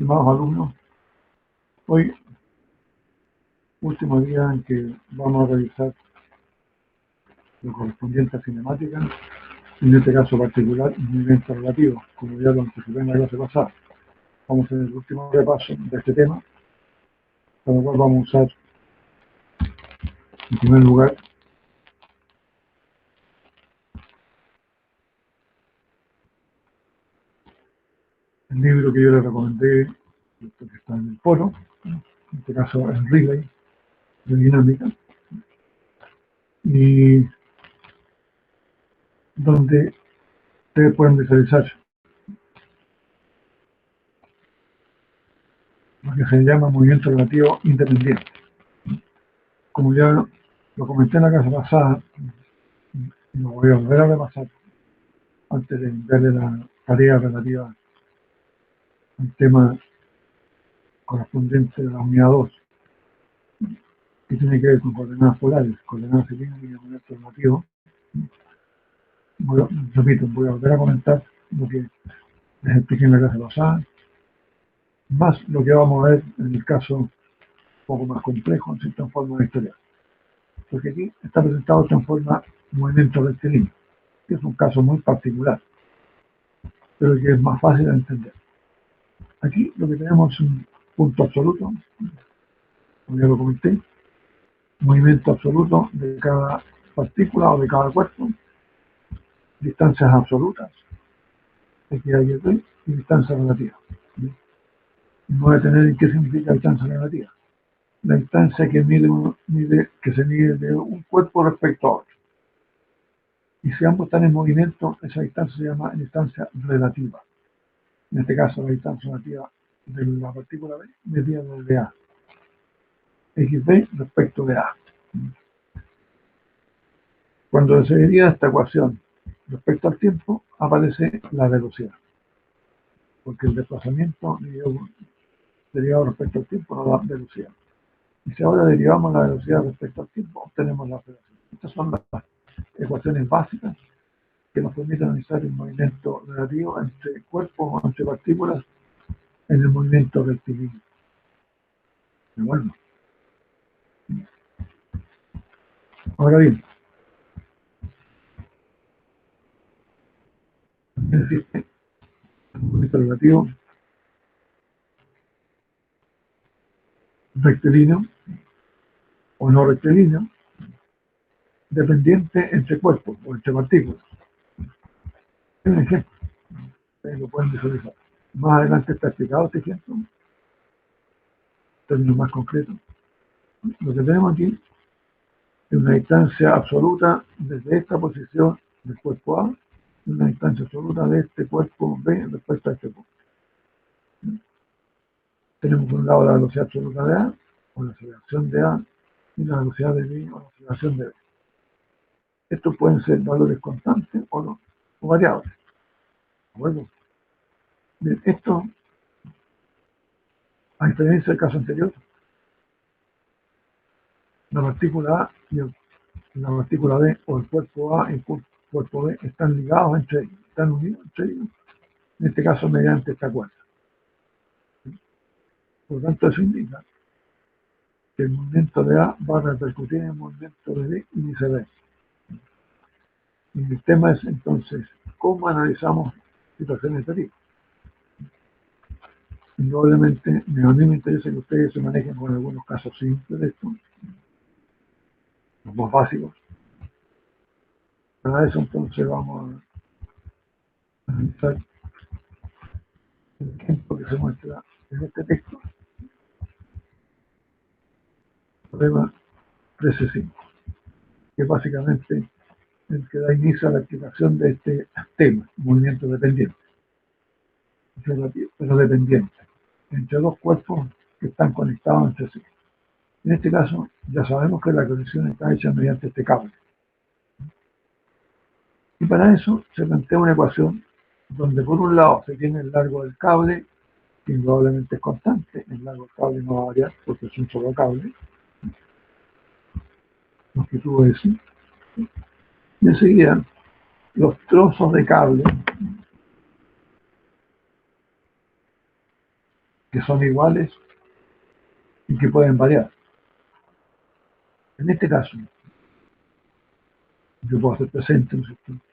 estimados alumnos, hoy, último día en que vamos a revisar lo correspondiente a cinemática, en este caso particular, movimientos relativos, como ya lo anticipé en la clase pasada. Vamos a hacer el último repaso de este tema, con lo cual vamos a usar, en primer lugar, el libro que yo les recomendé, que está en el foro, en este caso el Relay de dinámica, y donde ustedes pueden visualizar lo que se llama movimiento relativo independiente. Como ya lo comenté en la clase pasada, y lo voy a volver a repasar antes de enviarle la tarea relativa al tema correspondiente de la unidad 2, que tiene que ver con coordenadas polares, coordenadas cilíndricas y movimiento relativo. Repito, voy a volver a comentar lo que les expliqué en la clase pasada, más lo que vamos a ver en el caso un poco más complejo, en cierta forma de historia. Porque aquí está presentado esto en forma movimiento rectilíneo, que es un caso muy particular, pero que es más fácil de entender. Aquí lo que tenemos es un punto absoluto, como ya lo comenté, movimiento absoluto de cada partícula o de cada cuerpo, distancias absolutas, X, Y, Z, y distancia relativa. No voy a tener en qué significa distancia relativa. La distancia que que se mide de un cuerpo respecto a otro. Y si ambos están en movimiento, esa distancia se llama distancia relativa. En este caso, la distancia relativa de la partícula B medida desde A. XB respecto de A. Cuando se deriva esta ecuación respecto al tiempo, aparece la velocidad. Porque el desplazamiento derivado respecto al tiempo nos da velocidad. Y si ahora derivamos la velocidad respecto al tiempo, obtenemos la aceleración. Estas son las ecuaciones básicas que nos permiten analizar el movimiento relativo entre cuerpos o entre partículas en el movimiento rectilíneo. ¿De acuerdo? Ahora bien, también existe el movimiento relativo rectilíneo o no rectilíneo, dependiente entre cuerpos o entre partículas. Es un ejemplo, ustedes lo pueden visualizar. Más adelante está explicado este ejemplo, en términos más concretos. Lo que tenemos aquí es una distancia absoluta desde esta posición del cuerpo A, y una distancia absoluta de este cuerpo B respecto a este punto. Tenemos por un lado la velocidad absoluta de A, o la aceleración de A, y la velocidad de B, o la aceleración de B. Estos pueden ser valores constantes o no, o variables. Bueno, bien, esto, a diferencia del caso anterior, la partícula A y la partícula B, o el cuerpo A y el cuerpo B, están ligados entre ellos, están unidos entre ellos, en este caso mediante esta cuerda. Por lo tanto, eso indica que el movimiento de A va a repercutir en el movimiento de B y viceversa. Y el tema es entonces, ¿cómo analizamos situaciones de tipo? Indudablemente, a mí me interesa que ustedes se manejen con algunos casos simples de esto, los más básicos. Para eso entonces vamos a analizar el ejemplo que se muestra en este texto, problema 13.5, que es básicamente el que da inicio a la explicación de este tema, movimiento dependiente, pero dependiente, entre dos cuerpos que están conectados entre sí. En este caso, ya sabemos que la conexión está hecha mediante este cable. Y para eso se plantea una ecuación donde por un lado se tiene el largo del cable, que indudablemente es constante, el largo del cable no va a variar porque es un solo cable, longitud de sí. Y enseguida los trozos de cable que son iguales y que pueden variar. En este caso, yo puedo hacer presente, ¿no es cierto?,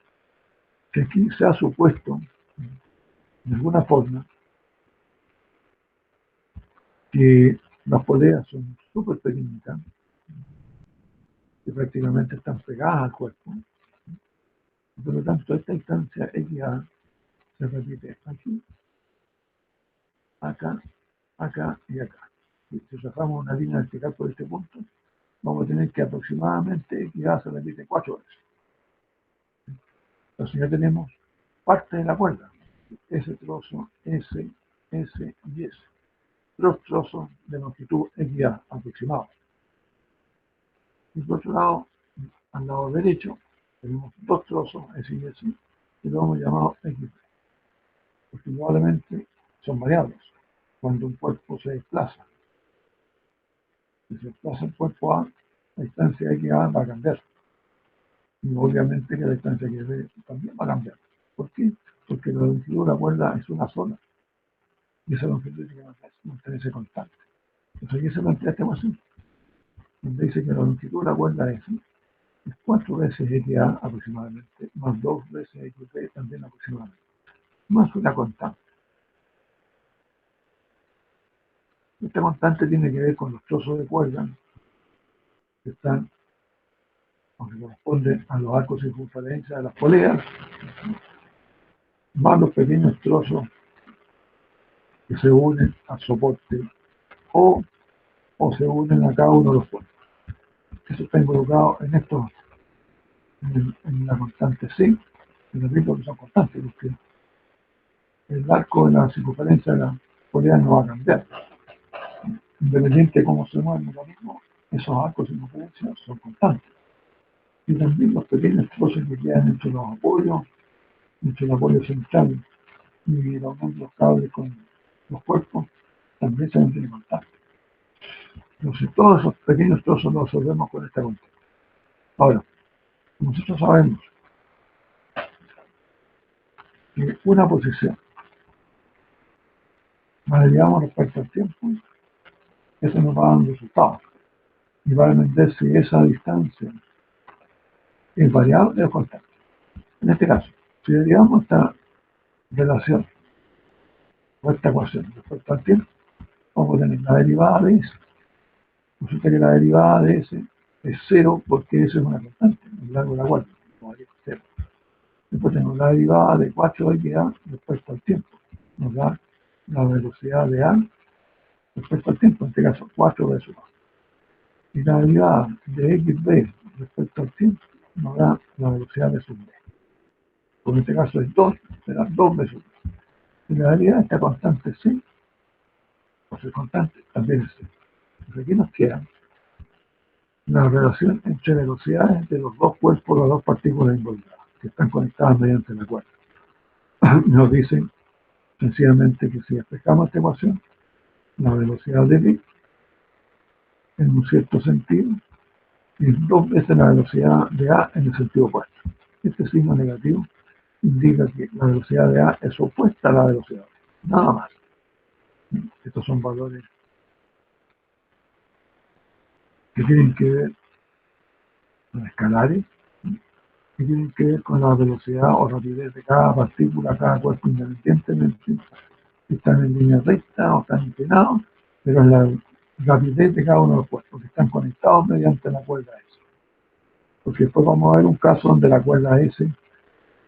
que aquí se ha supuesto, de alguna forma, que las poleas son súper pequeñitas, que prácticamente están pegadas al cuerpo, y por lo tanto esta distancia XA se repite aquí, acá, acá y acá. Si trazamos una línea vertical por este punto, vamos a tener que aproximadamente XA se repite 4 veces. Entonces ya tenemos parte de la cuerda, ese trozo, S y S. Dos trozos de longitud XA aproximado. Y por otro lado, al lado derecho, tenemos dos trozos S y S, que lo hemos llamado XB, porque probablemente son variables. Cuando un cuerpo se desplaza, si se desplaza el cuerpo A, la distancia XA va a cambiar. Y obviamente que la distancia XB también va a cambiar. ¿Por qué? Porque la longitud de la cuerda es una sola. Y esa longitud tiene que mantenerse constante. Entonces aquí se plantea este ecuación, donde dice que la longitud de la cuerda es 4 veces XA aproximadamente, más 2 veces XB también aproximadamente, más una constante. Esta constante tiene que ver con los trozos de cuerda que están, aunque corresponden a los arcos circunferencia de las poleas, más los pequeños trozos que se unen al soporte o se unen a cada uno de los puertos. Eso está involucrado en esto, en la constante C, y repito que son constantes, porque el arco de la circunferencia de la polea no va a cambiar. Independiente de cómo se mueve el mecanismo, esos arcos de circunferencia son constantes. Y también los pequeños trozos que quedan entre los apoyos, entre el apoyo central y la unión de los cables con los cuerpos, también se mantienen constantes. Entonces, todos esos pequeños trozos los resolvemos con esta constante. Ahora, nosotros sabemos que una posición la derivamos respecto al tiempo, eso nos va a dar un resultado. Y va a depender si esa distancia es variable o constante. En este caso, si derivamos esta relación o esta ecuación respecto al tiempo, vamos a tener la derivada de S. Resulta que la derivada de S es 0 porque S es una constante, el largo de la cuerda, no vale 0. Después tenemos la derivada de 4XA respecto al tiempo. Nos da la velocidad de A respecto al tiempo, en este caso 4 veces A. Y la derivada de XB respecto al tiempo nos da la velocidad de sub B. Por este caso es 2, será 2 veces B. Y la derivada de esta constante C, por ser constante, también es C. Entonces aquí nos queda la relación entre velocidades de los dos cuerpos, las dos partículas involucradas, que están conectadas mediante la cuerda. Nos dicen sencillamente que si despejamos esta ecuación, la velocidad de B, en un cierto sentido, es 2 veces la velocidad de A en el sentido opuesto. Este signo negativo indica que la velocidad de A es opuesta a la velocidad de B. Nada más. Estos son valores que tienen que ver con escalares, que tienen que ver con la velocidad o rapidez de cada partícula, cada cuerpo independientemente, si están en línea recta o están inclinados, pero es la rapidez de cada uno de los cuerpos, que están conectados mediante la cuerda S. Porque después vamos a ver un caso donde la cuerda S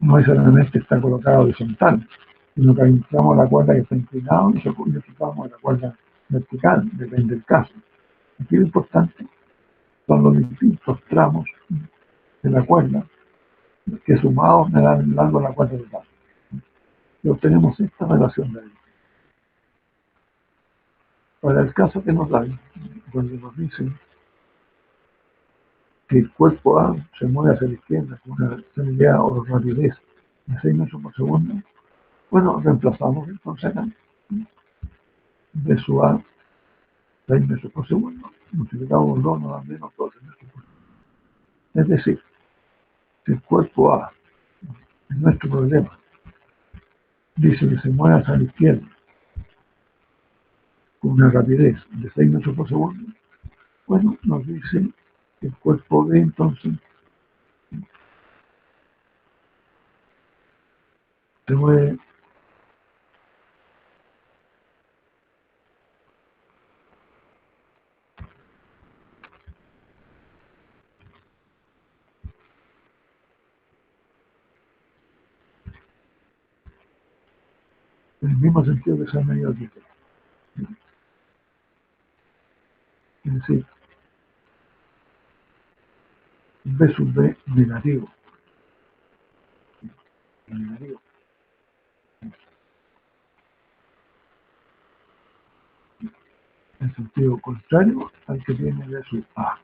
no necesariamente está colocada horizontal, sino que entramos a la cuerda que está inclinada y ocupamos la cuerda vertical, depende del caso. Aquí lo importante son los distintos tramos de la cuerda que sumados me dan el largo de la cuerda total. Y obtenemos esta relación de ahí. Para el caso que nos dan, donde nos dicen que el cuerpo A se mueve hacia la izquierda con una velocidad o rapidez de 6 metros por segundo, bueno, reemplazamos entonces acá de su A 6 metros por segundo, multiplicado por 2 nos da menos 12 metros por segundo. Es decir, si el cuerpo A, en nuestro problema, dice que se mueve hacia la izquierda con una rapidez de 6 metros por segundo, bueno, nos dice que el cuerpo B entonces se mueve en el mismo sentido que se ha medido aquí. Es decir, B sub B negativo. Negativo. En sentido contrario al que tiene B sub A.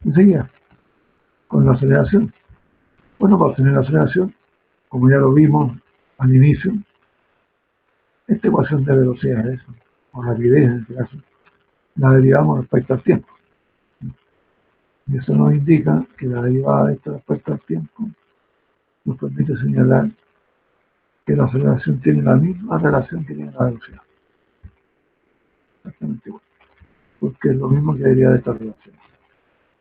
Enseguida, con la aceleración. Bueno, para obtener la aceleración, como ya lo vimos al inicio, esta ecuación de velocidades, o rapidez en este caso, la derivamos respecto al tiempo. Y eso nos indica que la derivada de esto respecto al tiempo nos permite señalar que la aceleración tiene la misma relación que tiene la velocidad. Exactamente igual. Porque es lo mismo que debería de esta relación.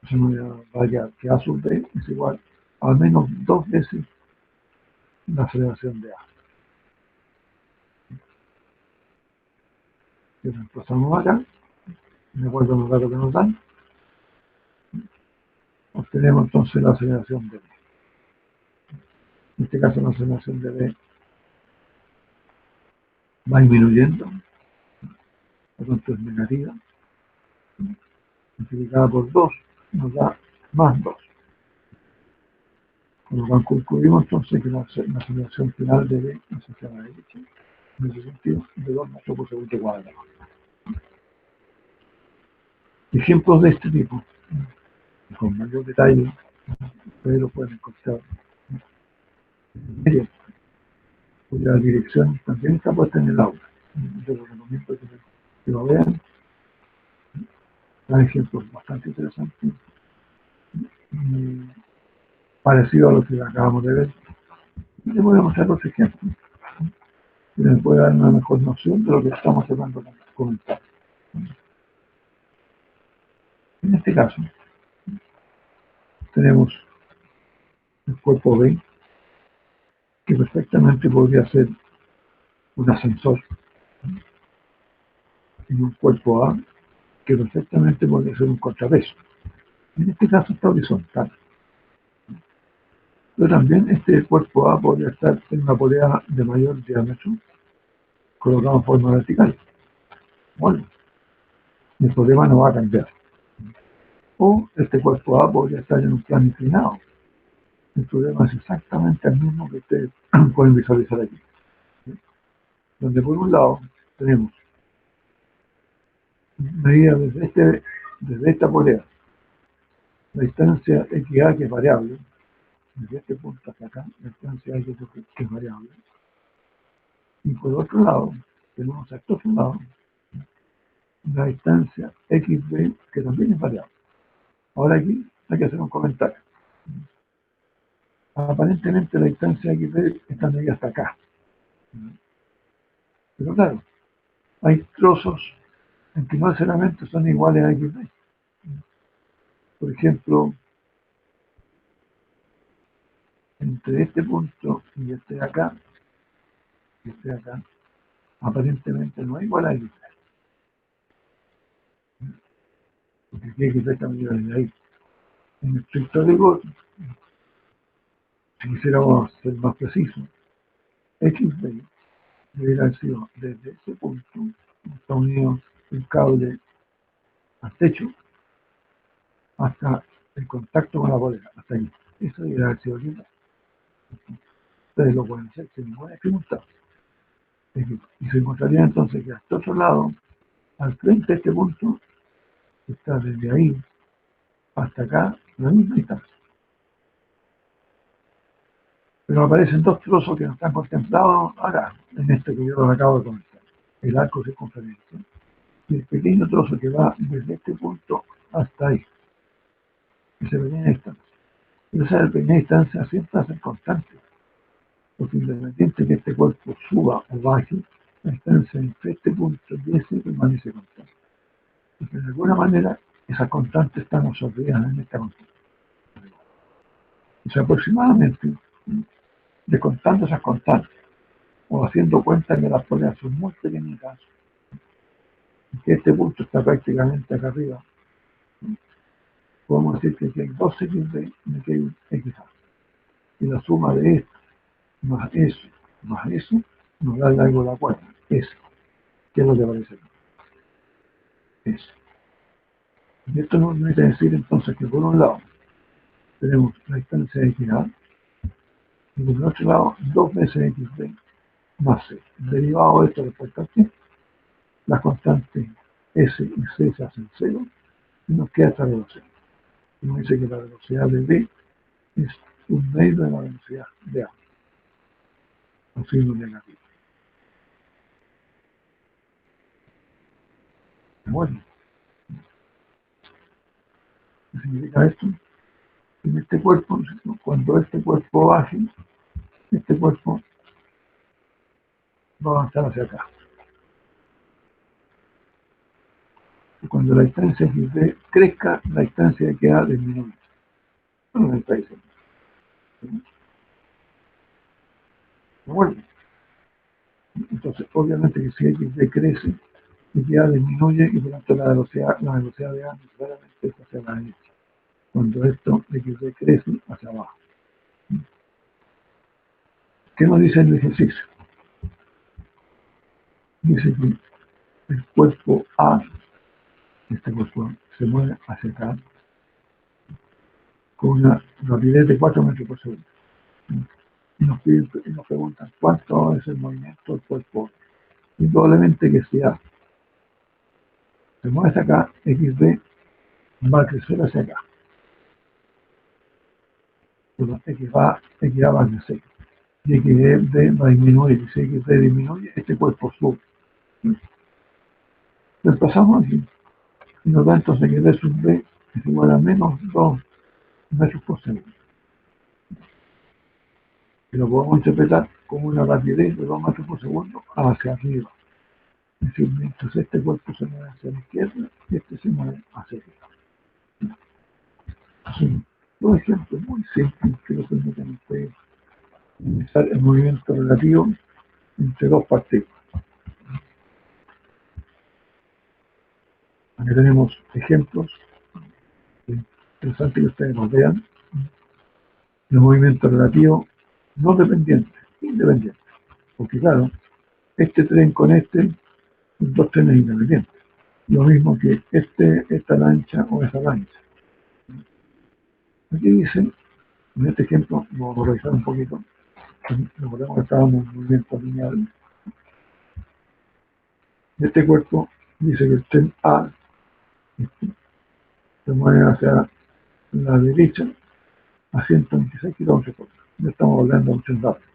Eso nos vaya que A sub B es igual a al menos 2 veces la aceleración de A. Y reemplazamos acá, de acuerdo a los datos que nos dan, obtenemos entonces la aceleración de B. En este caso la aceleración de B va disminuyendo, por lo tanto es negativa, multiplicada por 2 nos da más 2. Con lo cual concluimos entonces que la aceleración final de B es hacia la derecha, en ese sentido, de 2 metros por segundo cuadrado. Ejemplos de este tipo, con mayor detalle, ustedes lo pueden encontrar en ella, cuya dirección también está puesta en el aula. Yo les recomiendo que lo vean. Hay ejemplos bastante interesantes, parecidos a los que acabamos de ver. Y les voy a mostrar otros ejemplos que les puede dar una mejor noción de lo que estamos tratando de comentar. En este caso, tenemos el cuerpo B, que perfectamente podría ser un ascensor, y un cuerpo A, que perfectamente podría ser un contrapeso. En este caso está horizontal. Pero también este cuerpo A podría estar en una polea de mayor diámetro, colocado en forma vertical. Bueno, el problema no va a cambiar. O este cuerpo A podría estar en un plano inclinado. El problema es exactamente el mismo que ustedes pueden visualizar aquí. Donde por un lado tenemos medida desde esta polea, la distancia XA, que es variable, desde este punto hasta acá, la distancia X que es variable. Y por otro lado, tenemos a este otro lado la distancia XB, que también es variable. Ahora aquí hay que hacer un comentario. Aparentemente la distancia XB está medida hasta acá. Pero claro, hay trozos en que no necesariamente son iguales a XB. Por ejemplo, entre este punto y este de acá, aparentemente no es igual a XB. Porque aquí XB está medida desde ahí. En estricto rigor, si quisiéramos ser más precisos, XB debería haber sido desde ese punto, está unido el cable al techo, hasta el contacto con la polea, hasta ahí. Eso debería haber sido aquí. Ustedes lo pueden hacer sin ninguna dificultad. Y se encontraría entonces que hasta otro lado, al frente de este punto, está desde ahí hasta acá la misma distancia. Pero aparecen dos trozos que no están contemplados acá, en este que yo los acabo de comentar, el arco circunferencia, y el pequeño trozo que va desde este punto hasta ahí. esa pequeña distancia. Pero esa pequeña distancia siempre va a ser constante, porque independiente que este cuerpo suba o baje, la distancia entre este punto y ese permanece constante. Porque de alguna manera esas constantes están absorbidas en esta constante. O sea, aproximadamente, descontando esas constantes, o haciendo cuenta que las poleas son muy pequeñitas, que este punto está prácticamente acá arriba, podemos decir que aquí hay 2xd y aquí hay un xa. Y la suma de esto más eso nos da algo de la cuarta, eso. ¿Qué es lo que aparece aquí? Eso. Y esto nos permite decir entonces que por un lado tenemos la distancia de xA y por el otro lado 2 veces xb más c. Derivado de esto respecto a t, las constantes s y c se hacen cero y nos queda esta velocidad. Y nos dice que la velocidad de b es un medio de la velocidad de a, con signo negativo. Bueno, ¿qué significa esto? En este cuerpo, cuando este cuerpo baje, este cuerpo va a avanzar hacia acá. Y cuando la distancia xd crezca, la distancia de queda disminuye. Eso no me está diciendo. Bueno, entonces, obviamente que si xd crece, la queda disminuye y por lo tanto la velocidad de a necesariamente es hacia la derecha. Cuando esto xd crece hacia abajo. ¿Qué nos dice el ejercicio? Dice que el cuerpo A, este cuerpo se mueve hacia acá con una rapidez de 4 metros por segundo. Y nos preguntan cuánto es el movimiento del cuerpo. Y probablemente que si A se mueve hacia acá, xd va a crecer hacia acá. Bueno, x va a crecer. Y xd va a disminuir. Y si xd disminuye, este cuerpo sube. Entonces pasamos aquí. Y nos da entonces que d sub b es igual a menos 2 metros por segundo. Y lo podemos interpretar como una rapidez de 2 metros por segundo hacia arriba. Es decir, mientras este cuerpo se mueve hacia la izquierda, este se mueve hacia arriba. Así, dos ejemplos muy simples que nos permiten ustedes analizar el movimiento relativo entre dos partículas. Aquí tenemos ejemplos interesantes que ustedes nos vean de movimiento relativo no dependiente, independiente. Porque claro, este tren con este son dos trenes independientes. Lo mismo que esta lancha o esa lancha. Aquí dicen, en este ejemplo, vamos a revisar un poquito. Recordemos que estábamos en movimiento lineal. Este cuerpo dice que el tren A se mueve hacia la derecha a 126 kilómetros por hora. Ya estamos hablando de un tren rápido.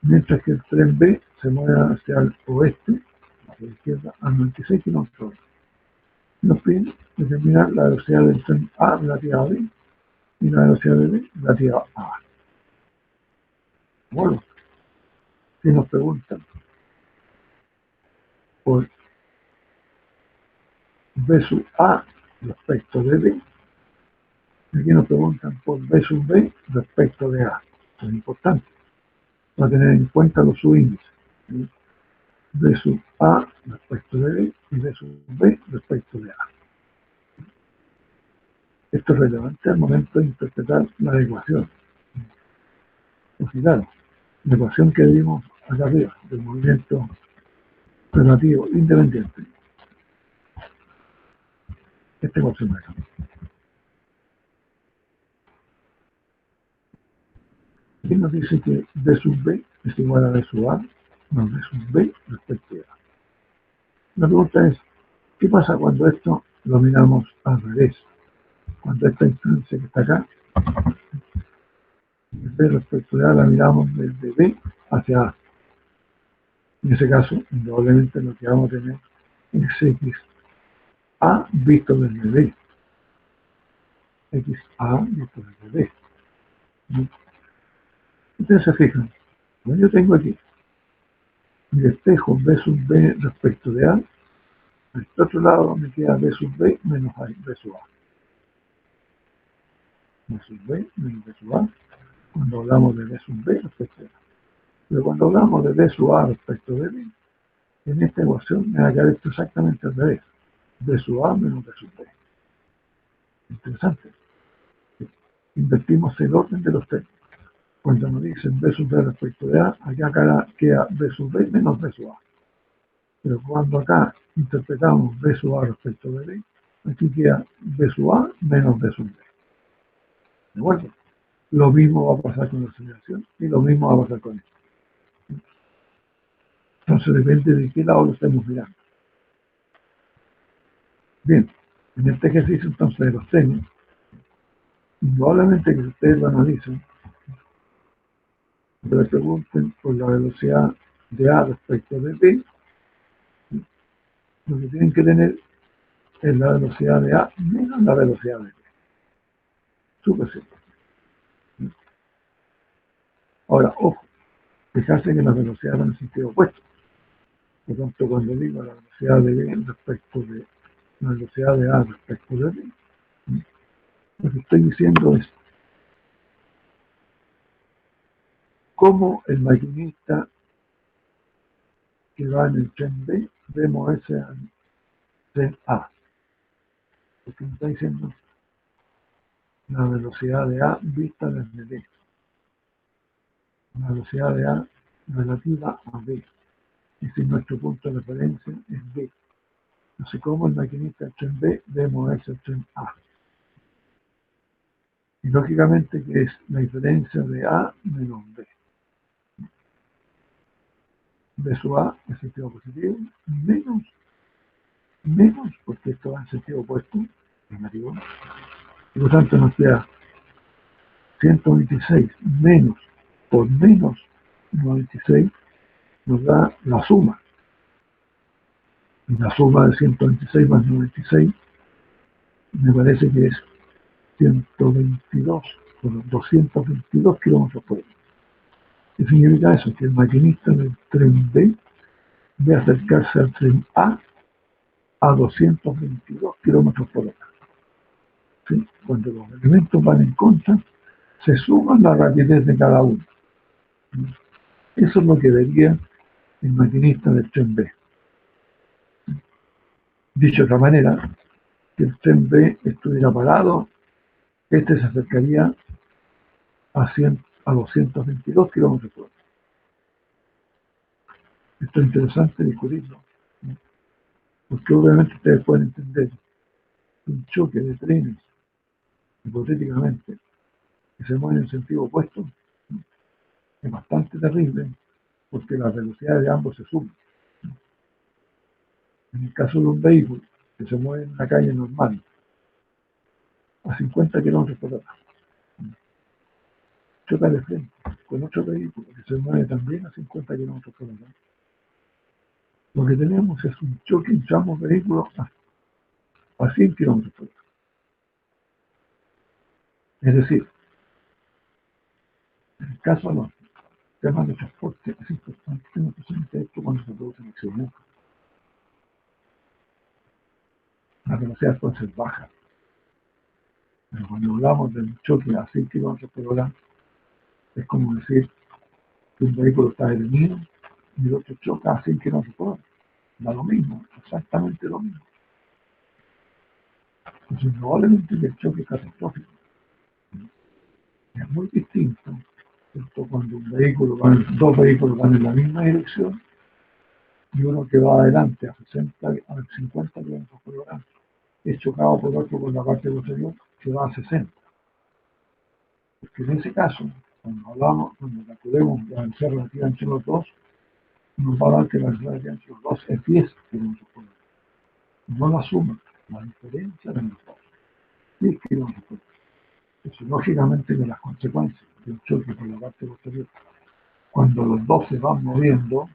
Mientras que el tren B se mueve hacia el oeste, hacia la izquierda, a 96 kilómetros por hora. Nos piden determinar la velocidad del tren A relativa a B y la velocidad de B relativa a A. Bueno, si nos preguntan por B sub A respecto de B, aquí nos preguntan por B sub B respecto de A. Eso es importante, para tener en cuenta los subíndices. B sub A respecto de B y B sub B respecto de A. Esto es relevante al momento de interpretar la ecuación. Porque claro, la ecuación que vimos acá arriba, del movimiento relativo independiente, esta ecuación de acá. Aquí nos dice que B sub B es igual a B sub A más B sub B respecto de A. La pregunta es, ¿qué pasa cuando esto lo miramos al revés? Cuando esta instancia que está acá, B respecto de A la miramos desde B hacia A. En ese caso, indudablemente lo que vamos a tener es X A visto desde B. XA y esto es B. Ustedes se fijan, bueno, yo tengo aquí mi espejo B sub B respecto de A, a este otro lado me queda B sub B menos B sub A. B sub B menos B sub A, cuando hablamos de B sub B respecto de A. Pero cuando hablamos de B sub A respecto de B, en esta ecuación me va a quedar esto exactamente al revés. B sub A menos B sub B. Interesante. Invertimos el orden de los términos. Cuando nos dicen B sub B respecto de A, acá queda B sub B menos B sub A. Pero cuando acá interpretamos B sub A respecto de B, aquí queda B sub A menos B sub B. ¿De acuerdo? Lo mismo va a pasar con la aceleración y lo mismo va a pasar con esto. Entonces depende de qué lado lo estemos mirando. Bien, en este ejercicio entonces de los tenis, indudablemente que si ustedes lo analizan, le pregunten por la velocidad de A respecto de B, lo que tienen que tener es la velocidad de A menos la velocidad de B. Súper simple. Ahora, ojo, fijarse que las velocidades van en sentido opuesto. Por lo tanto, cuando digo la velocidad de B respecto de la velocidad de A respecto de B, lo que estoy diciendo es cómo el maquinista que va en el tren B debe moverse al tren A. Porque me está diciendo la velocidad de A vista desde B. La velocidad de A relativa a B. Y si nuestro punto de referencia es B. No sé cómo el maquinista del tren B debe moverse al tren A. Y lógicamente que es la diferencia de A menos B. B sub A en sentido positivo, menos, porque esto va en sentido opuesto, negativo, y por tanto nos queda 126 menos por menos 96 nos da la suma. Y la suma de 126 más 96 me parece que es 122, bueno, 222 kilómetros por hora. ¿Qué significa eso? Que el maquinista del tren B debe acercarse al tren a 222 kilómetros por hora. ¿Sí? Cuando los elementos van en contra, se suman la rapidez de cada uno. Eso es lo que vería el maquinista del tren B. Dicho de otra manera, si el tren B estuviera parado, este se acercaría a 222 kilómetros por hora. Esto es interesante discutirlo, ¿no? Porque obviamente ustedes pueden entender que un choque de trenes, hipotéticamente, que se mueven en sentido opuesto, ¿no? Es bastante terrible porque las velocidades de ambos se suman. En el caso de un vehículo que se mueve en una calle normal a 50 kilómetros por hora, choca de frente con otro vehículo que se mueve también a 50 kilómetros por hora. Lo que tenemos es un choque entre ambos vehículos a 100 kilómetros por hora. Es decir, en el caso de los temas de transporte, es importante tener presente esto cuando se producen accidentes. Las velocidades pueden ser bajas, pero cuando hablamos de un choque a 100 kilómetros por hora, es como decir que un vehículo está detenido y el otro choca a 100 kilómetros por hora. Da lo mismo, exactamente lo mismo. Entonces, probablemente que el choque es catastrófico. Es muy distinto, ¿cierto? Cuando dos vehículos van en la misma dirección y uno que va adelante a 50 kilómetros por hora es chocado por otro por la parte posterior que va a 60. Porque en ese caso, cuando calculemos la velocidad relativa entre los dos, nos va a dar que la velocidad relativa entre los dos es 10 kilómetros por hora. No la suma, la diferencia de los dos. 10 kilómetros por hora. Entonces, lógicamente, que las consecuencias de un choque por la parte posterior, cuando los dos se van moviendo,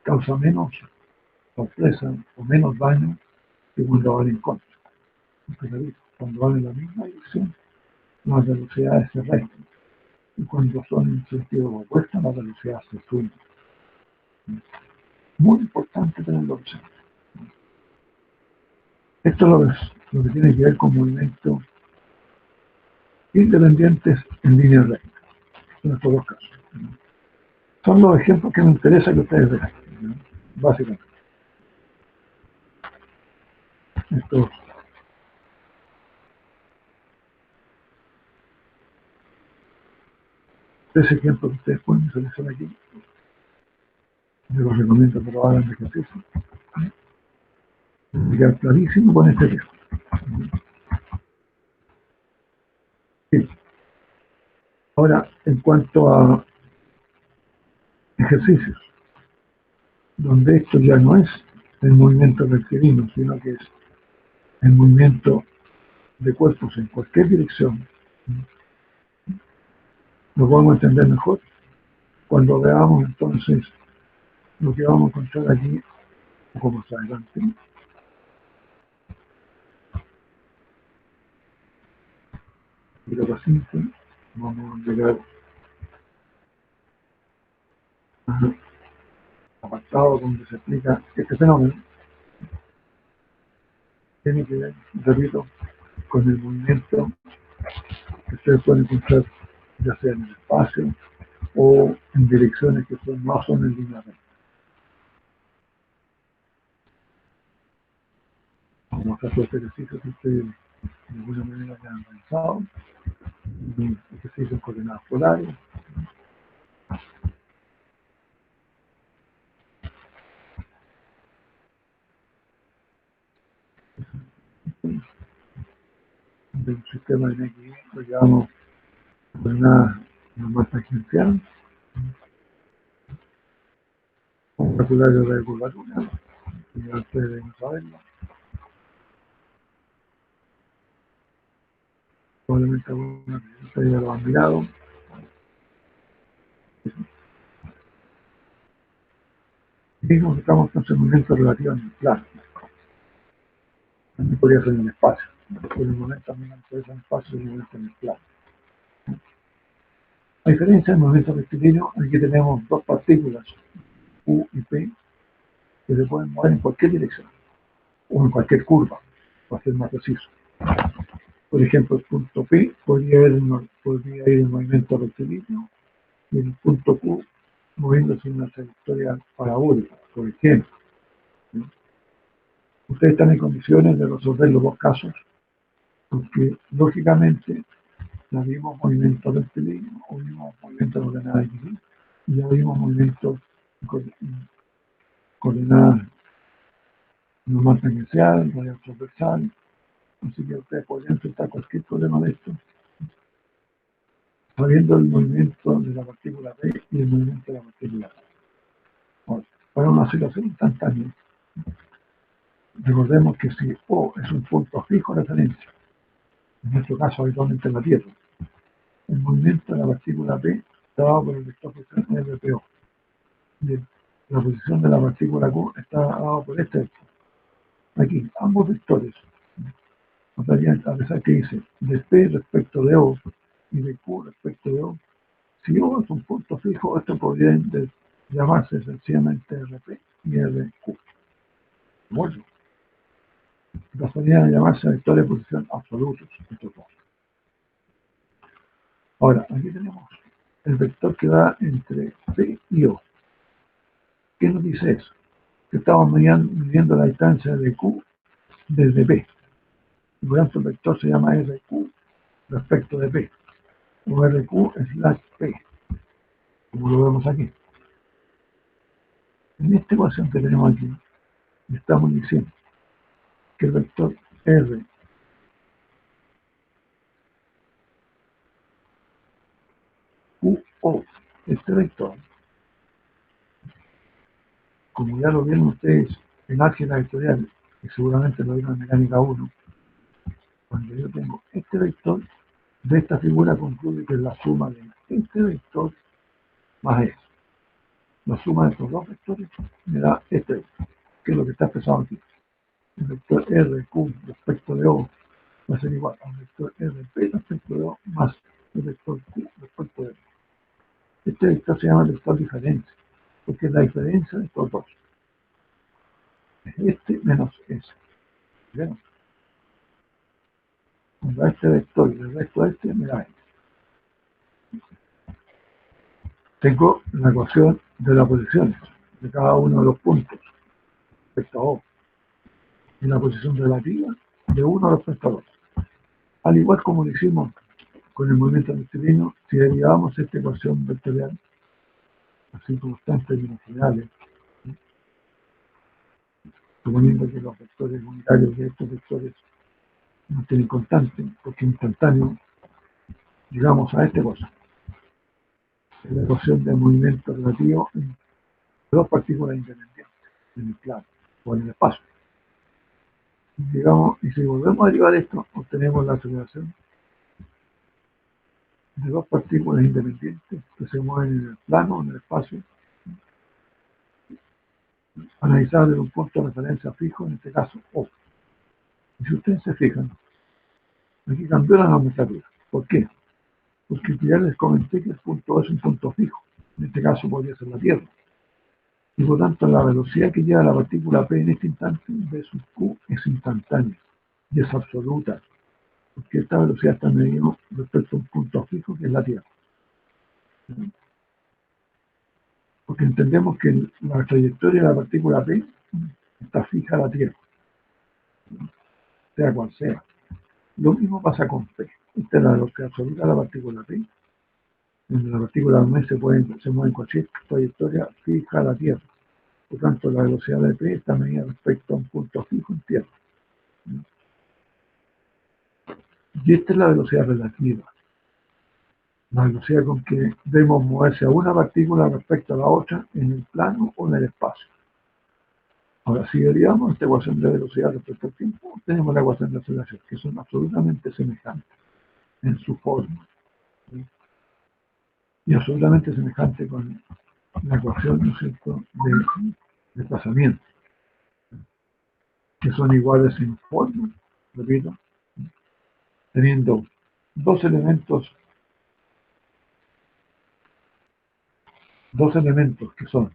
causa menos sorpresa o menos daño que cuando van en contra. Porque cuando van en la misma dirección, las velocidades se restan. Y cuando son en sentido opuesto, las velocidades se suben. Muy importante tenerlo presente. Esto es lo que tiene que ver con movimientos independientes en línea recta, en estos dos casos. Son los ejemplos que me interesa que ustedes vean, básicamente. Estos tres ejemplos que ustedes pueden visualizar aquí, yo los recomiendo que lo hagan de ejercicio. Me queda clarísimo con este tema. Bien. Ahora, en cuanto a ejercicios, donde esto ya no es el movimiento rectilíneo, sino que es el movimiento de cuerpos en cualquier dirección, lo podemos entender mejor cuando veamos entonces lo que vamos a encontrar aquí un poco más adelante. Y lo paciente, vamos a llegar al apartado donde se explica este fenómeno. Tiene que ver, repito, con el movimiento que ustedes pueden encontrar ya sea en el espacio o en direcciones que no son en línea recta. Vamos a hacer este ejercicio que ustedes de alguna manera ya han realizado, un ejercicio en coordenadas polares. Del sistema de NX lo llamamos coordenadas normal tangencial, un calculario de curvatura, que ya ustedes deben saberlo. Probablemente alguna de ustedes ya lo han mirado. Y estamos en ese momento relativo en el plano. También podría ser en el espacio. En el momento también puede ser en el espacio y en el momento en el plano. A diferencia del movimiento rectilíneo, aquí tenemos dos partículas, U y P, que se pueden mover en cualquier dirección, o en cualquier curva, para ser más preciso. Por ejemplo, el punto P podría ir en movimiento rectilíneo y el punto Q moviéndose en una trayectoria parabólica, por ejemplo. ¿Sí? Ustedes están en condiciones de resolver los dos casos, porque lógicamente ya vimos movimiento rectilíneo, o vimos movimiento de ordenada X, y ya vimos movimiento coordenadas normal tangencial, radial transversal. Así que ustedes podrían enfrentar cualquier problema de esto sabiendo el movimiento de la partícula P y el movimiento de la partícula P. Ahora, para una situación instantánea, recordemos que si O es un punto fijo de referencia, en nuestro caso habitualmente en la Tierra, el movimiento de la partícula P está dado por el vector posición RPO. Y la posición de la partícula Q está dado por este vector. Aquí, ambos vectores, a pesar que dice de P respecto de O y de Q respecto de O, si O es un punto fijo, esto podría llamarse sencillamente RP y RQ. Bueno, pasaría a llamarse vectores de posición absolutos. Ahora, aquí tenemos el vector que va entre P y O. ¿Qué nos dice eso? Que estamos midiendo la distancia de Q desde P. Y por tanto, el vector se llama RQ respecto de P. O RQ slash P, como lo vemos aquí. En esta ecuación que tenemos aquí, estamos diciendo que el vector R QO, este vector, como ya lo vieron ustedes en álgebra vectorial, y seguramente lo vieron en mecánica 1, cuando yo tengo este vector, de esta figura concluye que es la suma de este vector más este. La suma de estos dos vectores me da este vector, que es lo que está expresado aquí. El vector RQ respecto de O va a ser igual a un vector RP respecto de O más el vector Q respecto de O. Este vector se llama vector diferencia, porque es la diferencia de estos dos. Es este menos ese. ¿Bien? Cuando a este vector y el resto de este me da este. Tengo la ecuación de las posiciones de cada uno de los puntos respecto a O y la posición relativa de uno respecto al otro. Al igual como lo hicimos con el movimiento rectilíneo, si derivamos esta ecuación vectorial así constantes dimensionales, suponiendo que los vectores unitarios de estos vectores no tienen constante, porque instantáneo, llegamos a esta cosa, la ecuación de movimiento relativo en dos partículas independientes, en el plano o en el espacio. Digamos, y si volvemos a derivar esto, obtenemos la aceleración de dos partículas independientes que se mueven en el plano o en el espacio, analizadas desde un punto de referencia fijo, en este caso O. Y si ustedes se fijan, aquí cambió la nomenclatura. ¿Por qué? Porque ya les comenté que el punto O es un punto fijo. En este caso podría ser la Tierra. Y por tanto, la velocidad que lleva la partícula P en este instante versus Q es instantánea y es absoluta, porque esta velocidad está medida respecto a un punto fijo que es la Tierra. Porque entendemos que la trayectoria de la partícula P está fija a la Tierra, sea cual sea. Lo mismo pasa con P. Esta es la velocidad absoluta de la partícula P. En la partícula M se mueve en cualquier trayectoria fija a la Tierra. Por tanto, la velocidad de P está medida respecto a un punto fijo en Tierra. Y esta es la velocidad relativa. La velocidad con que debemos moverse a una partícula respecto a la otra en el plano o en el espacio. Ahora, si derivamos esta ecuación de velocidad respecto al tiempo, tenemos la ecuación de aceleración, que son absolutamente semejantes en su forma. ¿Sí? Y absolutamente semejantes con la ecuación, ¿no es cierto?, de desplazamiento, que son iguales en forma, repito, teniendo dos elementos que son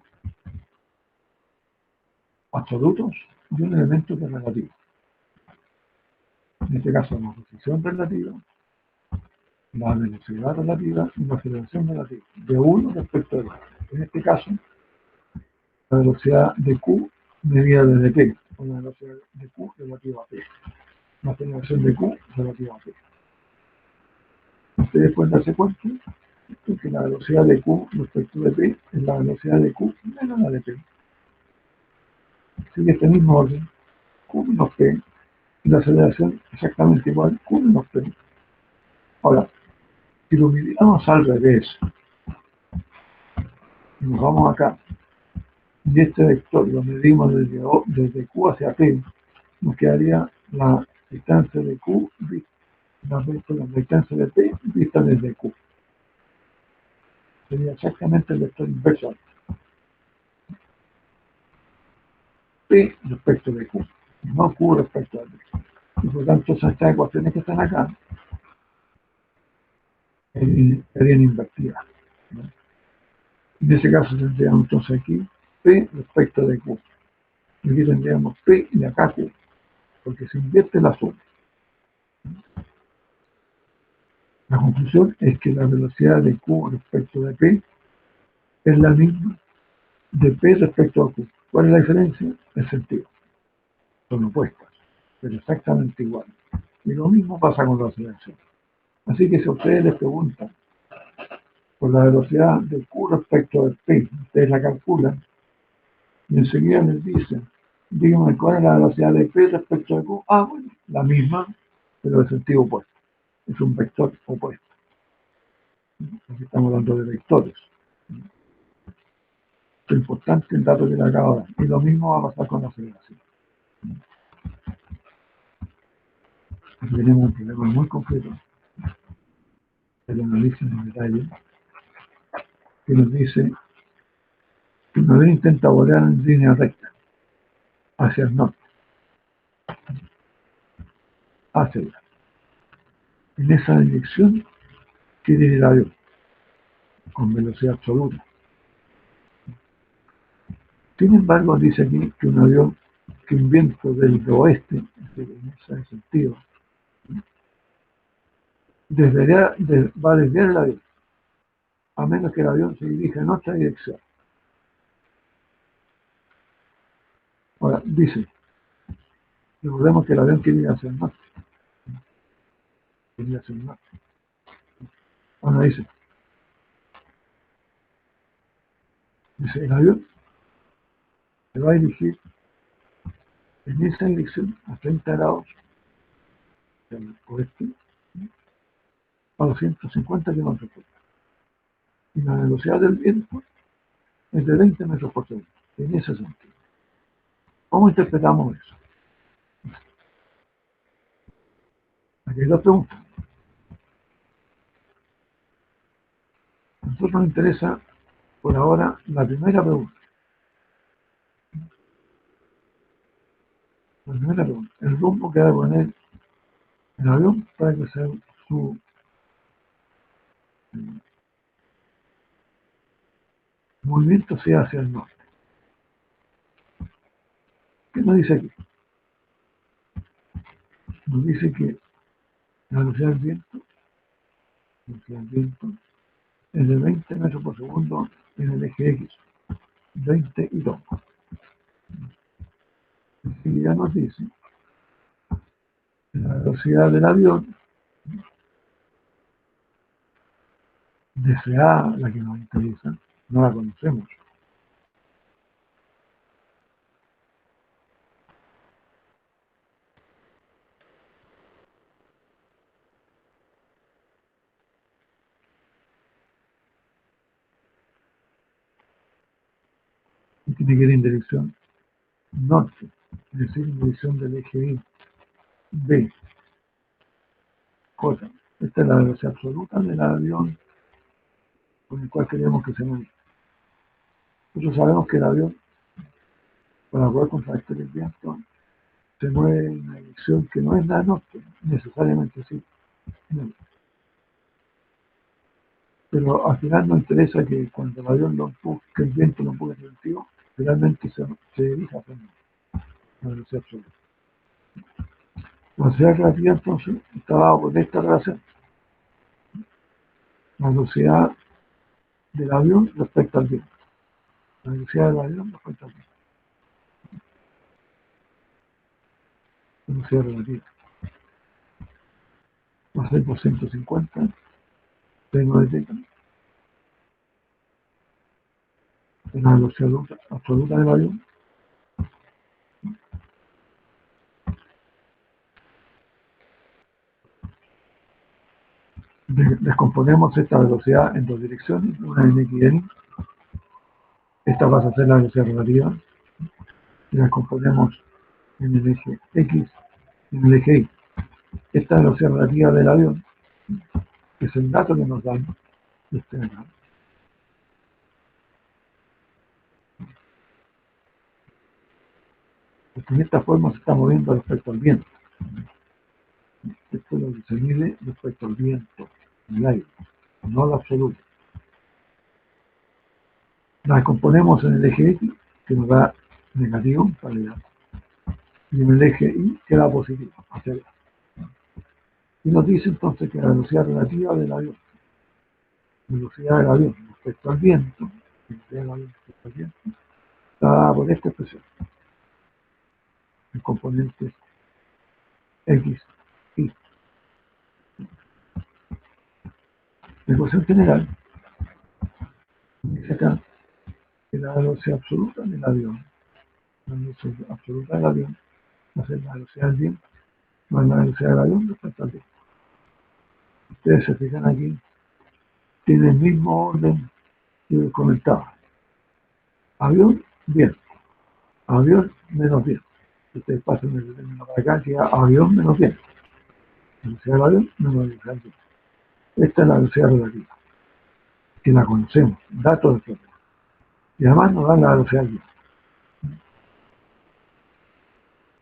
absolutos y un elemento que es relativo. En este caso, la posición relativa, la velocidad relativa y la aceleración relativa, de uno respecto del otro. En este caso, la velocidad de Q medida desde P, o la velocidad de Q relativa a P. La aceleración de Q relativa a P. Ustedes pueden darse cuenta que la velocidad de Q respecto de P es la velocidad de Q menos la de P. Sigue este mismo orden, Q menos P, y la aceleración exactamente igual, Q menos P. Ahora, si lo miramos al revés, y nos vamos acá, y este vector lo medimos desde Q hacia P, nos quedaría la distancia de Q, la distancia de P vista desde Q. Sería exactamente el vector inverso. P respecto de Q, no Q respecto a P. Y por tanto, estas ecuaciones que están acá serían invertidas, ¿no? En ese caso tendríamos entonces aquí P respecto de Q. Y aquí tendríamos P y acá Q, porque se invierte la suma. La conclusión es que la velocidad de Q respecto de P es la misma de P respecto a Q. ¿Cuál es la diferencia? El sentido. Son opuestas, pero exactamente iguales. Y lo mismo pasa con la aceleración. Así que si a ustedes les preguntan por la velocidad de Q respecto de P, ustedes la calculan y enseguida les dicen, díganme cuál es la velocidad de P respecto de Q. Ah, bueno, la misma, pero de sentido opuesto. Es un vector opuesto. Aquí estamos hablando de vectores. Es importante el dato que le acabo de dar. Y lo mismo va a pasar con la aceleración. Aquí tenemos un problema muy concreto, el análisis en detalle, que nos dice que una vez intenta volar en línea recta hacia el norte, hacia allá. En esa dirección quiere ir el avión, con velocidad absoluta. Sin embargo, dice aquí que un avión, que un viento del oeste, en ese sentido, va a desviar el avión, a menos que el avión se dirija en otra dirección. Ahora, dice, recordemos que el avión quiere ir hacia el norte. Quiere ir hacia el norte. Ahora dice, el avión se va a dirigir en esa dirección a 30 grados del oeste a 250 kilómetros por hora. Y la velocidad del viento es de 20 metros por segundo, en ese sentido. ¿Cómo interpretamos eso? Aquí hay dos preguntas. A nosotros nos interesa, por ahora, la primera pregunta. La primera pregunta, el rumbo que va a poner el avión para que su movimiento sea hacia el norte. ¿Qué nos dice aquí? Nos dice que la velocidad del viento es de 20 metros por segundo en el eje X, 20 y 2. Y ya nos dice que la velocidad del avión, deseada, la que nos interesa, no la conocemos. Y tiene que ir en dirección norte, es decir, en dirección del eje Y, B, J. Esta es la velocidad absoluta del avión con el cual queremos que se mueva. Nosotros sabemos que el avión, para poder contrarrestar el viento, se mueve en una dirección que no es la norte, necesariamente sí. No. Pero al final nos interesa que cuando el avión lo empuje, que el viento lo empuje hacia el sentido, finalmente se dirija hacia la velocidad absoluta. La velocidad relativa entonces está dada por esta relación. La velocidad del avión respecto al viento. La velocidad del avión respecto al viento. La velocidad relativa. Va a ser por 150 tengo de teta. Es la velocidad absoluta del avión. Descomponemos esta velocidad en dos direcciones, una en X y en Y. Esta pasa a ser la velocidad relativa. Y la descomponemos en el eje X y en el eje Y. Esta velocidad relativa del avión es el dato que nos dan este acá. Porque en esta forma se está moviendo respecto al viento. Esto es lo que se mide respecto al viento, el aire, no la absoluta. La descomponemos en el eje X, que nos da negativo para allá, y en el eje Y, que da positivo, hacia allá. Y nos dice entonces que la velocidad relativa del avión, respecto al viento, está dada por esta expresión, el componente X, Y. La ecuación general dice acá que la velocidad absoluta del avión, la velocidad absoluta del avión, va a ser la velocidad del viento, más la velocidad del avión respecto al viento. Ustedes se fijan aquí, tiene el mismo orden que comentaba. Avión, viento. Avión, menos viento. Ustedes pasan el término para acá, que avión menos viento. Velocidad del avión menos velocidad del viento. Esta es la velocidad relativa, que la conocemos, datos de problema. Y además nos dan la velocidad del viento.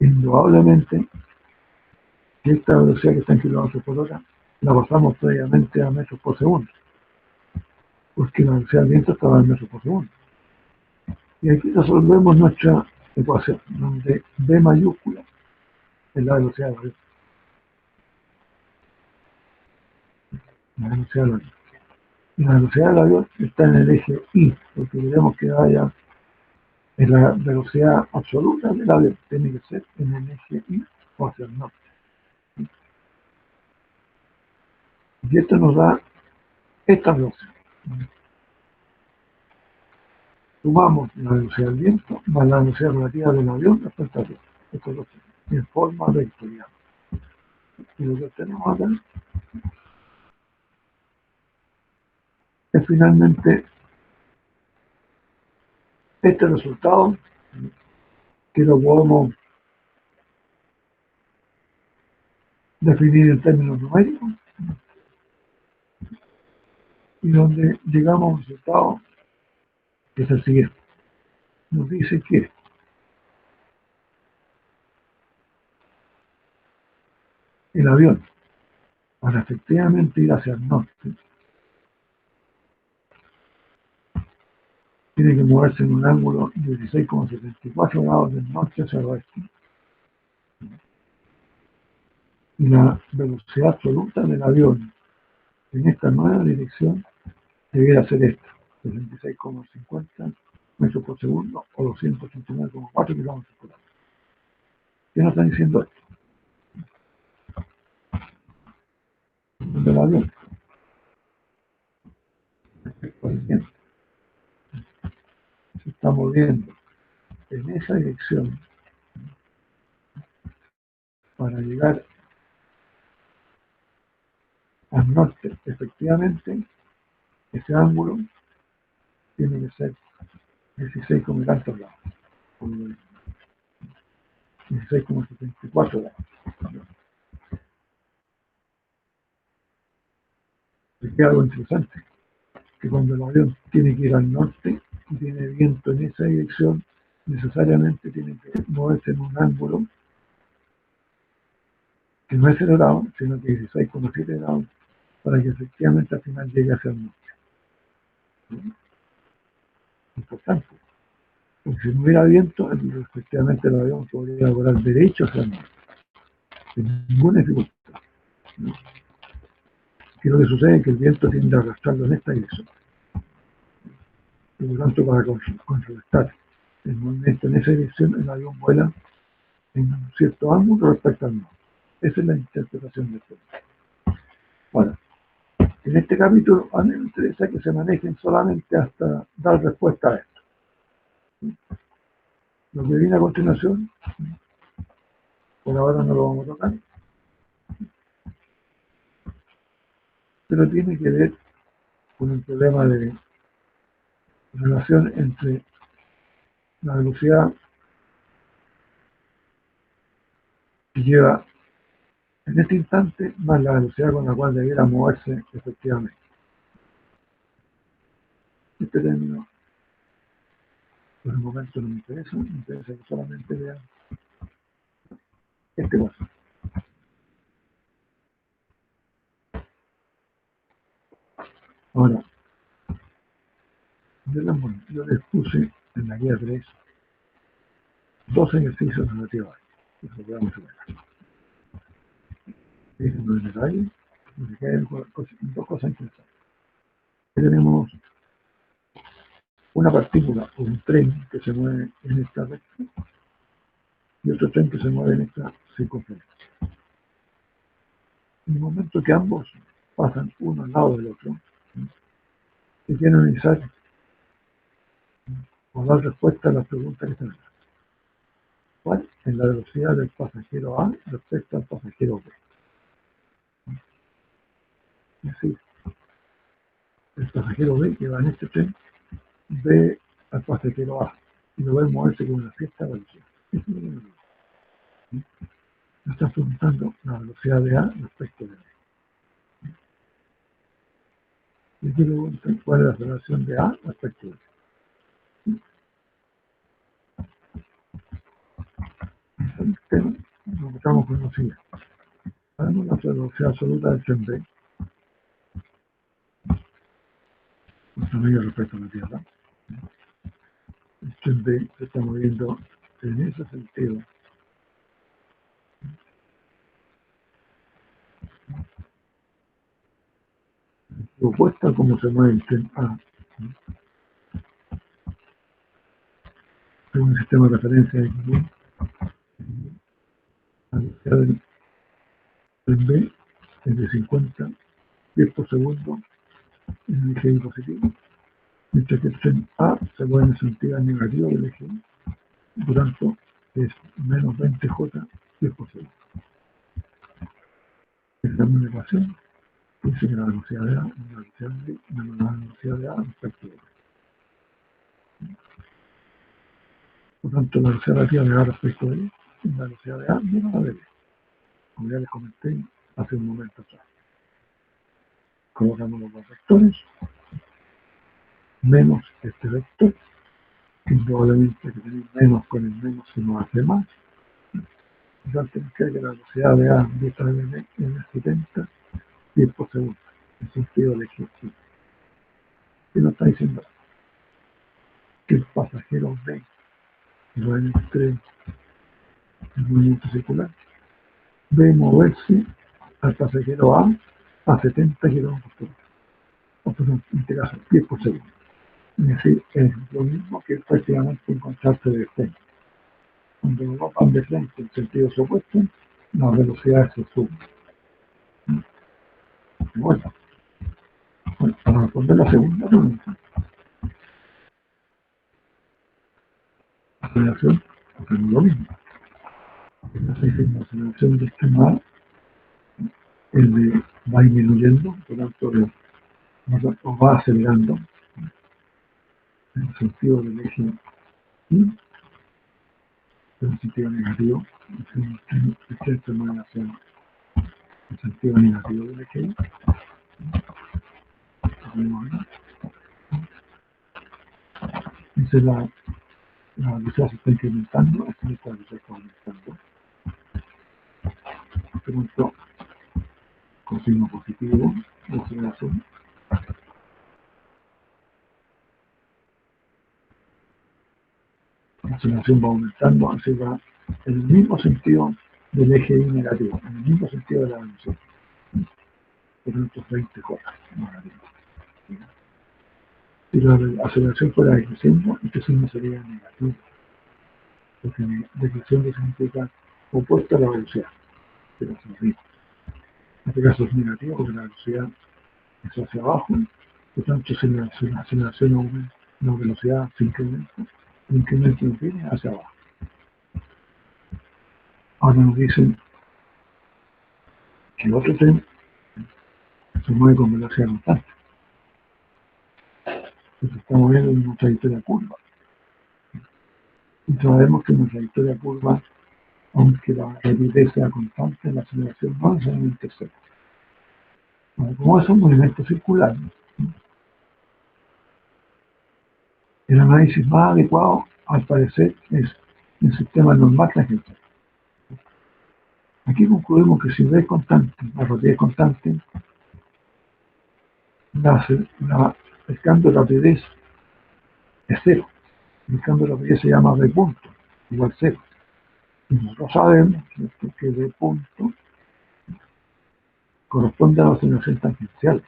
Indudablemente, esta velocidad que está en kilómetros por hora la pasamos previamente a metros por segundo, porque la velocidad del viento estaba en metros por segundo. Y aquí resolvemos nuestra ecuación, donde V mayúscula es la velocidad del avión. La velocidad del avión. Y la velocidad del avión está en el eje Y, porque queremos que vaya en la velocidad absoluta del avión. Tiene que ser en el eje Y o hacia el norte. Y esto nos da esta velocidad. Sumamos la velocidad del viento más la velocidad relativa del avión respecto al viento. Esto lo tenemos en forma vectorial. Y lo que obtenemos acá es finalmente este resultado, que lo podemos definir en términos numéricos, y donde llegamos a un resultado que es el siguiente. Nos dice que el avión, para efectivamente ir hacia el norte, tiene que moverse en un ángulo de 16,74 grados del norte hacia el oeste. Y la velocidad absoluta del avión en esta nueva dirección debiera ser esta, 66,50 metros por segundo o 289,4 kilómetros por hora. ¿Qué nos está diciendo esto? Del avión, por ejemplo, se está moviendo en esa dirección para llegar al norte. Efectivamente, ese ángulo tiene que ser 16, tantos grados, 16,74 grados. Aquí algo interesante, que cuando el avión tiene que ir al norte y tiene viento en esa dirección, necesariamente tiene que moverse en un ángulo que no es 0 grados, sino que 16,7 grados, para que efectivamente al final llegue hacia el norte. Importante, porque si no hubiera viento, efectivamente el avión podría volar derecho hacia el norte, sin ninguna dificultad. Y lo que sucede es que el viento tiende a arrastrarlo en esta dirección. Y por lo tanto, para contrarrestar el movimiento en esa dirección, el avión vuela en un cierto ángulo respecto al norte. Esa es la interpretación de esto. Bueno, en este capítulo a mí me interesa que se manejen solamente hasta dar respuesta a esto. Lo que viene a continuación, por ahora no lo vamos a tocar, pero tiene que ver con el problema de relación entre la velocidad que lleva en este instante más la velocidad con la cual debiera moverse efectivamente. Este término por el momento no me interesa que solamente vean este paso. Ahora, yo les puse en la guía 3 dos ejercicios relativos a esto. Eso lo vamos a ver. Fíjense en detalle, porque hay dos cosas interesantes. Aquí tenemos una partícula o un tren que se mueve en esta recta y otro tren que se mueve en esta circunferencia. En el momento que ambos pasan uno al lado del otro, se quiere analizar o dar respuesta a las preguntas que están acá. ¿Cuál es la velocidad del pasajero A respecto al pasajero B? Es decir, el pasajero B que va en este tren ve al pasajero A y lo ve moverse con una cierta velocidad. Eso es lo que me gusta. Me está preguntando la velocidad de A respecto de B. Y aquí preguntan cuál es la relación de A respecto de B. Entonces, nos encontramos con lo siguiente. Sabemos la velocidad absoluta del tren B, tamaño respecto a la Tierra. El tren B se está moviendo en ese sentido. Opuesta a cómo se mueve el tren A. Según el sistema de referencia de X, la velocidad del tren B es de 50 pies por segundo en el eje Y positivo, mientras que el tren A se mueve en sentido negativo del eje Y. Por tanto, es menos 20 J pies por segundo. Esta es una ecuación que dice que la velocidad de A es la velocidad de B menos la velocidad de A respecto de B. Por tanto, la velocidad relativa de A respecto de B es la velocidad de A menos la de B, como ya les comenté hace un momento atrás. Colocamos los dos vectores menos este vector, que indudablemente que tener menos con el menos se nos hace más. Entonces tenemos que la velocidad de A vista de B es de 70 pies por segundo, en sentido del eje Y. ¿Qué nos está diciendo? Que el pasajero B, que va en el tren, el movimiento circular, ve moverse al pasajero a 70 kilómetros por hora, o por en este caso, pies por segundo. Es decir, es lo mismo que prácticamente encontrarse de frente. Cuando los dos van de frente en sentidos opuestos, las velocidades se suben. Bueno, para responder la segunda pregunta, la aceleración hacemos lo mismo. La aceleración de este A va disminuyendo, por tanto, va acelerando en el sentido del eje Y, en el sentido negativo, el tren se mueve hacia el sentido negativo del eje Y. Entonces la velocidad se está incrementando, esta velocidad se está aumentando. Por tanto, con signo positivo, la aceleración. La aceleración va aumentando, así va en el mismo sentido del eje Y negativo, en el mismo sentido de la velocidad. Por tanto, 20 horas negativo. Si la aceleración fuera decreciendo, este signo sería negativo, porque decreciendo significa opuesto a la velocidad, pero hacia arriba. En este caso es negativo porque la velocidad es hacia abajo, por tanto, si la aceleración aumenta, la velocidad se incrementa, el incremento viene hacia abajo. Ahora nos dicen que el otro tren se mueve con velocidad constante. Se está moviendo en una trayectoria curva. Y sabemos que en una trayectoria curva, aunque la rapidez sea constante, la aceleración no necesariamente es cero. Bueno, como es un movimiento circular, el análisis más adecuado, al parecer, es el sistema normal tangencial. Aquí concluimos que si B es constante, la rapidez es constante, el cambio de rapidez es cero. El cambio de rapidez se llama B punto, igual cero. Y nosotros sabemos que B punto corresponde a la aceleración tangencial.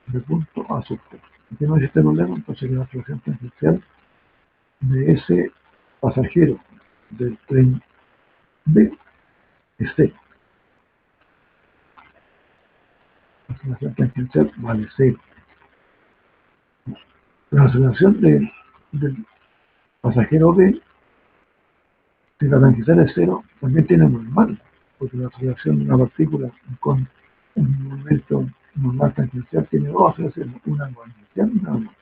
B punto a sub T. Aquí no existe problema, entonces la aceleración tangencial de ese pasajero del tren B es cero. La aceleración tangencial vale cero. La aceleración del pasajero B, si la tangencial es cero, también tiene normal, porque la aceleración de una partícula con un movimiento normal tangencial tiene dos aceleraciones, una tangencial y una normal.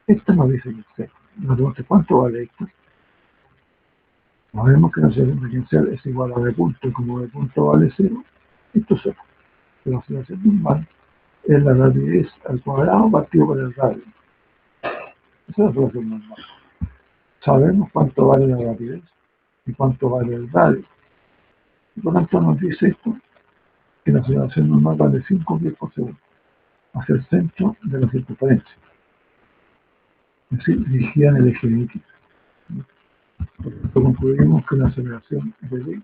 Esta nos dice que es cero. Nos pregunta, ¿cuánto vale esto? Sabemos que la aceleración tangencial es igual a B punto, y como B punto vale cero, esto es cero. La aceleración normal es la rapidez al cuadrado partido por el radio. Esa es la aceleración normal. Sabemos cuánto vale la rapidez y cuánto vale el radio. Y por tanto nos dice esto, que la aceleración normal vale 5 pies por segundo. hacia el centro de la circunferencia. Es decir, dirigían el eje X. Por lo tanto, concluimos que la aceleración de D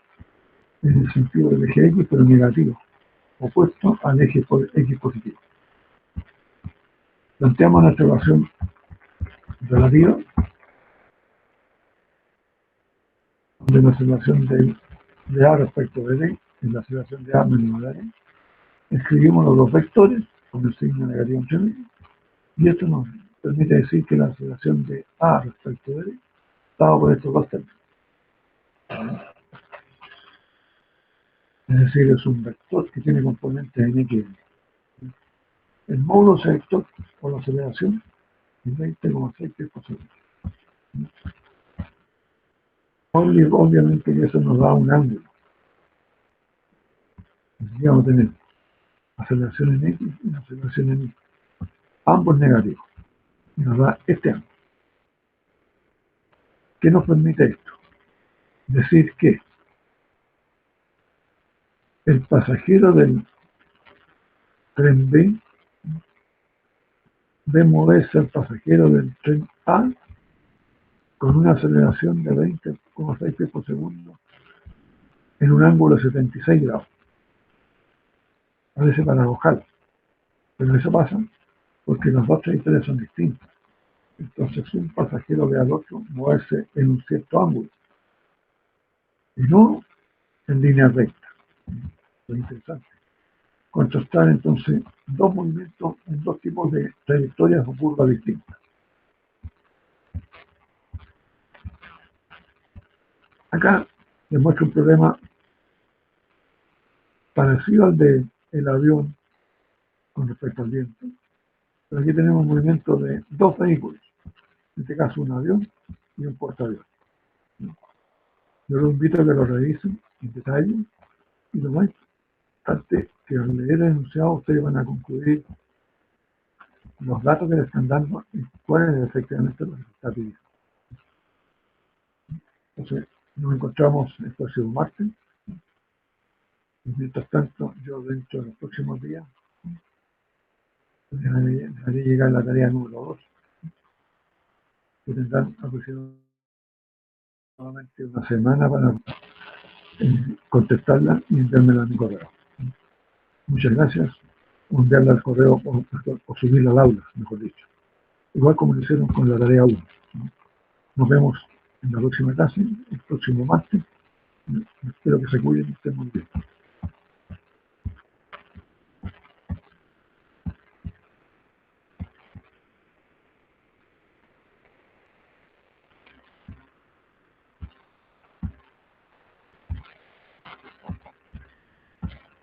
es en el sentido del eje X, pero negativo, opuesto al eje X positivo. Planteamos nuestra ecuación relativa, donde la aceleración de A respecto de D es la aceleración de A menos de D. Escribimos los dos vectores con el signo negativo entre medio, y esto nos permite decir que la aceleración de A respecto de D estaba por estos dos términos. Es decir, es un vector que tiene componentes en X. El módulo sector o la aceleración es 20,6 pies por segundo. Obviamente que eso nos da un ángulo. Necesitamos tener aceleración en X y aceleración en Y. Ambos negativos. Y nos da este ángulo. ¿Qué nos permite esto? Decir que el pasajero del tren B ve moverse al pasajero del tren A con una aceleración de 20,6 pies por segundo en un ángulo de 76 grados. Parece paradojal, pero eso pasa porque las dos trayectorias son distintas. Entonces un pasajero ve al otro moverse en un cierto ángulo y no en línea recta. Lo interesante. Contrastar entonces dos movimientos en dos tipos de trayectorias o curvas distintas. Acá les muestro un problema parecido al del avión con respecto al viento, pero aquí tenemos un movimiento de dos vehículos, en este caso un avión y un portaaviones. Yo los invito a que lo revisen en detalle y lo más importante que al leer el enunciado ustedes van a concluir los datos que les están dando y cuál es efectivamente lo que se está pidiendo. Entonces, nos encontramos el próximo martes. Y mientras tanto, yo dentro de los próximos días les haré llegar la tarea número 2, que tendrán aproximadamente una semana para contestarla y enviármela a mi correo. Muchas gracias. O enviarla al correo o subirla al aula, mejor dicho. Igual como lo hicieron con la tarea 1. Nos vemos en la próxima clase, el próximo martes. Espero que se cuiden y estén muy bien.